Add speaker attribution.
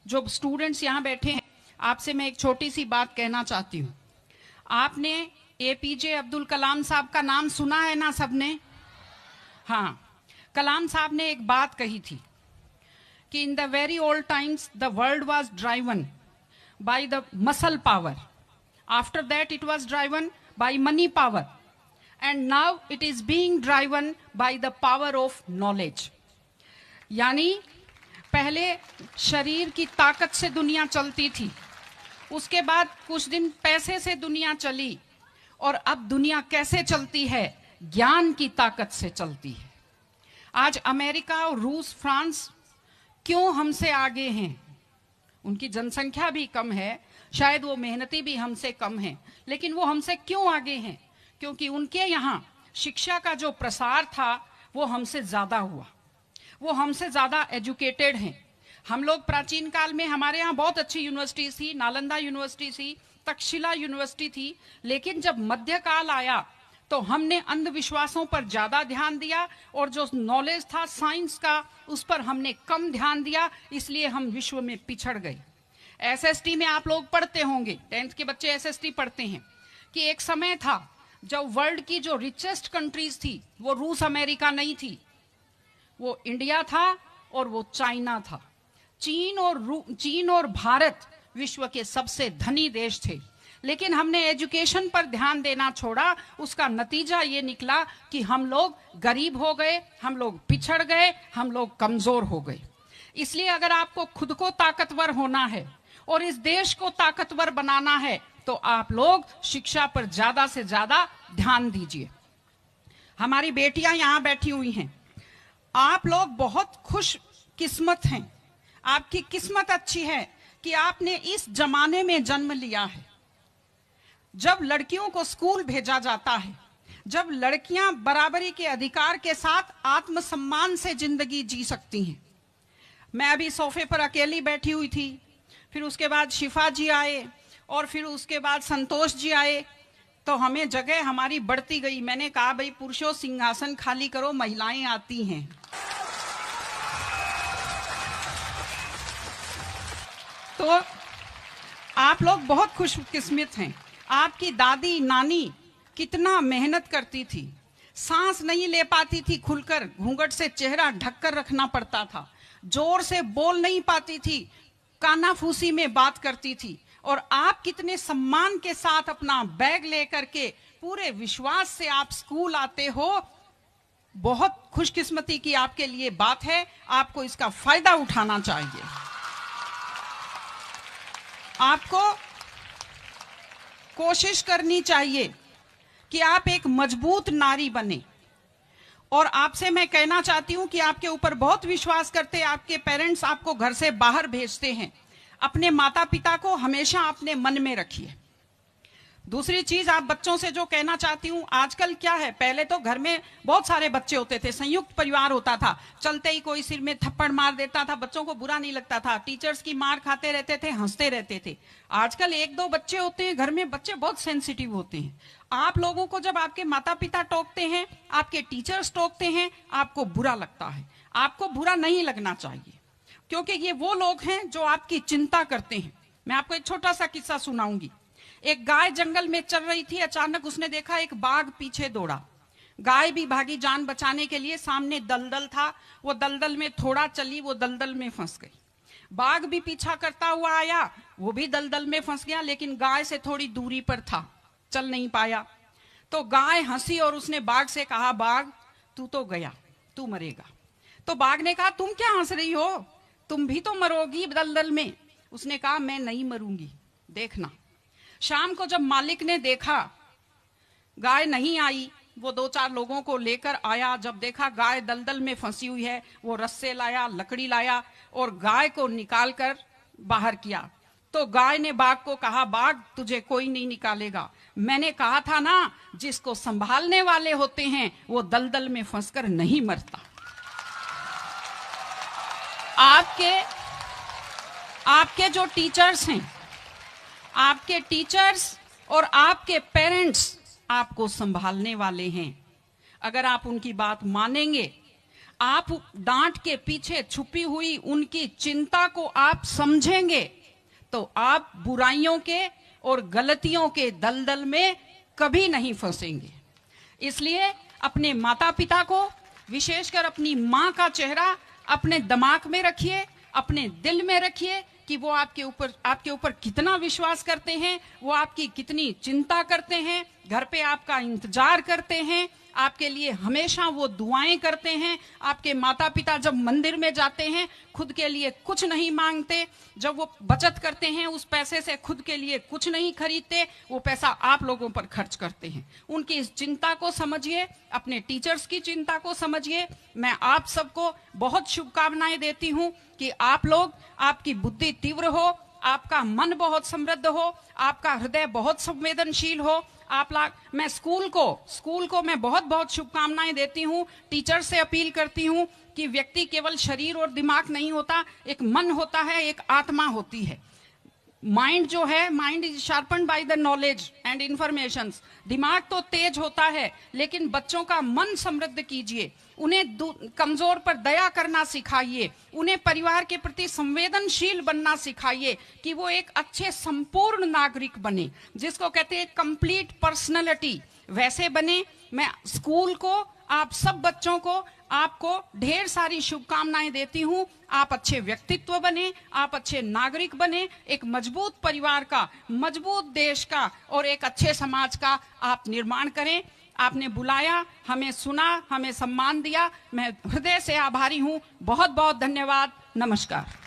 Speaker 1: जो स्टूडेंट्स यहाँ बैठे हैं, आपसे मैं एक छोटी सी बात कहना चाहती हूँ। आपने एपीजे अब्दुल कलाम साहब का नाम सुना है ना सबने? हाँ, कलाम साहब ने एक बात कही थी कि in the very old times the world was driven by the muscle power, after that it was driven by money power, and now it is being driven by the power of knowledge. यानी पहले शरीर की ताकत से दुनिया चलती थी, उसके बाद कुछ दिन पैसे से दुनिया चली, और अब दुनिया कैसे चलती है? ज्ञान की ताकत से चलती है। आज अमेरिका और रूस, फ्रांस क्यों हमसे आगे हैं? उनकी जनसंख्या भी कम है, शायद वो मेहनती भी हमसे कम हैं, लेकिन वो हमसे क्यों आगे हैं? क्योंकि उनके यहाँ शिक्षा का जो प्रसार था वो हमसे ज्यादा हुआ, वो हमसे ज्यादा एजुकेटेड हैं। हम लोग प्राचीन काल में हमारे यहाँ बहुत अच्छी यूनिवर्सिटी थी, नालंदा यूनिवर्सिटी थी, तक्षशिला यूनिवर्सिटी थी, लेकिन जब मध्यकाल आया तो हमने अंधविश्वासों पर ज्यादा ध्यान दिया और जो नॉलेज था साइंस का उस पर हमने कम ध्यान दिया, इसलिए हम विश्व में पिछड़ गए। एसएसटी में आप लोग पढ़ते होंगे, 10th के बच्चे एसएसटी पढ़ते हैं, कि एक समय था जब वर्ल्ड की जो रिचेस्ट कंट्रीज थी वो रूस अमेरिका नहीं थी, वो इंडिया था और वो चाइना था। चीन और भारत विश्व के सबसे धनी देश थे, लेकिन हमने एजुकेशन पर ध्यान देना छोड़ा। उसका नतीजा ये निकला कि हम लोग गरीब हो गए, हम लोग पिछड़ गए, हम लोग कमजोर हो गए। इसलिए अगर आपको खुद को ताकतवर होना है और इस देश को ताकतवर बनाना है तो आप लोग शिक्षा पर ज्यादा से ज्यादा ध्यान दीजिए। हमारी बेटियां यहां बैठी हुई हैं, आप लोग बहुत खुश किस्मत हैं, आपकी किस्मत अच्छी है कि आपने इस जमाने में जन्म लिया है जब लड़कियों को स्कूल भेजा जाता है, जब लड़कियां बराबरी के अधिकार के साथ आत्मसम्मान से जिंदगी जी सकती हैं। मैं अभी सोफे पर अकेली बैठी हुई थी, फिर उसके बाद शिफा जी आए और फिर उसके बाद संतोष जी आए, तो हमें जगह हमारी बढ़ती गई। मैंने कहा भाई पुरुषों सिंहासन खाली करो, महिलाएं आती हैं। तो आप लोग बहुत खुशकिस्मत हैं। आपकी दादी नानी कितना मेहनत करती थी, सांस नहीं ले पाती थी खुलकर, घूंघट से चेहरा ढककर रखना पड़ता था, जोर से बोल नहीं पाती थी, कानाफूसी में बात करती थी, और आप कितने सम्मान के साथ अपना बैग लेकर के पूरे विश्वास से आप स्कूल आते हो। बहुत खुशकिस्मती की आपके लिए बात है, आपको इसका फायदा उठाना चाहिए। आपको कोशिश करनी चाहिए कि आप एक मजबूत नारी बने। और आपसे मैं कहना चाहती हूं कि आपके ऊपर बहुत विश्वास करते हैं, आपके पेरेंट्स आपको घर से बाहर भेजते हैं, अपने माता पिता को हमेशा अपने मन में रखिए। दूसरी चीज आप बच्चों से जो कहना चाहती हूँ, आजकल क्या है, पहले तो घर में बहुत सारे बच्चे होते थे, संयुक्त परिवार होता था, चलते ही कोई सिर में थप्पड़ मार देता था, बच्चों को बुरा नहीं लगता था, टीचर्स की मार खाते रहते थे, हंसते रहते थे। आजकल 1-2 बच्चे होते हैं घर में, बच्चे बहुत सेंसिटिव होते हैं। आप लोगों को जब आपके माता पिता टोकते हैं, आपके टीचर्स टोकते हैं, आपको बुरा लगता है। आपको बुरा नहीं लगना चाहिए, क्योंकि ये वो लोग हैं जो आपकी चिंता करते हैं। मैं आपको एक छोटा सा किस्सा सुनाऊंगी। एक गाय जंगल में चल रही थी, अचानक उसने देखा एक बाघ पीछे दौड़ा। गाय भी भागी जान बचाने के लिए, सामने दलदल था, वो दलदल में थोड़ा चली, वो दलदल में फंस गई। बाघ भी पीछा करता हुआ आया, वो भी दलदल में फंस गया, लेकिन गाय से थोड़ी दूरी पर था, चल नहीं पाया। तो गाय हंसी और उसने बाघ से कहा, बाघ तू तो गया, तू मरेगा। तो बाघ ने कहा, तुम क्या हंस रही हो, तुम भी तो मरोगी दलदल में। उसने कहा, मैं नहीं मरूंगी, देखना। शाम को जब मालिक ने देखा गाय नहीं आई, वो 2-4 लोगों को लेकर आया। जब देखा गाय दलदल में फंसी हुई है, वो रस्से लाया, लकड़ी लाया और गाय को निकालकर बाहर किया। तो गाय ने बाघ को कहा, बाघ तुझे कोई नहीं निकालेगा, मैंने कहा था ना, जिसको संभालने वाले होते हैं वो दलदल में फंसकर नहीं मरता। आपके जो टीचर्स हैं, आपके टीचर्स और आपके पेरेंट्स आपको संभालने वाले हैं। अगर आप उनकी बात मानेंगे, आप डांट के पीछे छुपी हुई उनकी चिंता को आप समझेंगे तो आप बुराइयों के और गलतियों के दलदल में कभी नहीं फंसेंगे। इसलिए अपने माता पिता को, विशेषकर अपनी माँ का चेहरा अपने दिमाग में रखिए, अपने दिल में रखिए कि वो आपके ऊपर कितना विश्वास करते हैं, वो आपकी कितनी चिंता करते हैं, घर पे आपका इंतजार करते हैं, आपके लिए हमेशा वो दुआएं करते हैं। आपके माता पिता जब मंदिर में जाते हैं खुद के लिए कुछ नहीं मांगते, जब वो बचत करते हैं उस पैसे से खुद के लिए कुछ नहीं खरीदते, वो पैसा आप लोगों पर खर्च करते हैं। उनकी इस चिंता को समझिए, अपने टीचर्स की चिंता को समझिए। मैं आप सबको बहुत शुभकामनाएं देती हूं कि आप लोग, आपकी बुद्धि तीव्र हो, आपका मन बहुत समृद्ध हो, आपका हृदय बहुत संवेदनशील हो। मैं स्कूल को मैं बहुत बहुत शुभकामनाएं देती हूं। टीचर से अपील करती हूं कि व्यक्ति केवल शरीर और दिमाग नहीं होता, एक मन होता है, एक आत्मा होती है। माइंड जो है, mind is sharpened by the knowledge and information. दिमाग तो तेज होता है, लेकिन बच्चों का मन समृद्ध कीजिए, उन्हें कमजोर पर दया करना सिखाइए, उन्हें परिवार के प्रति संवेदनशील बनना सिखाइए कि वो एक अच्छे संपूर्ण नागरिक बने, जिसको कहते हैं कंप्लीट पर्सनैलिटी, वैसे बने। मैं स्कूल को, आप सब बच्चों को, आपको ढेर सारी शुभकामनाएं देती हूं। आप अच्छे व्यक्तित्व बने, आप अच्छे नागरिक बने, एक मजबूत परिवार का, मजबूत देश का और एक अच्छे समाज का आप निर्माण करें। आपने बुलाया, हमें सुना, हमें सम्मान दिया, मैं हृदय से आभारी हूं। बहुत बहुत धन्यवाद। नमस्कार।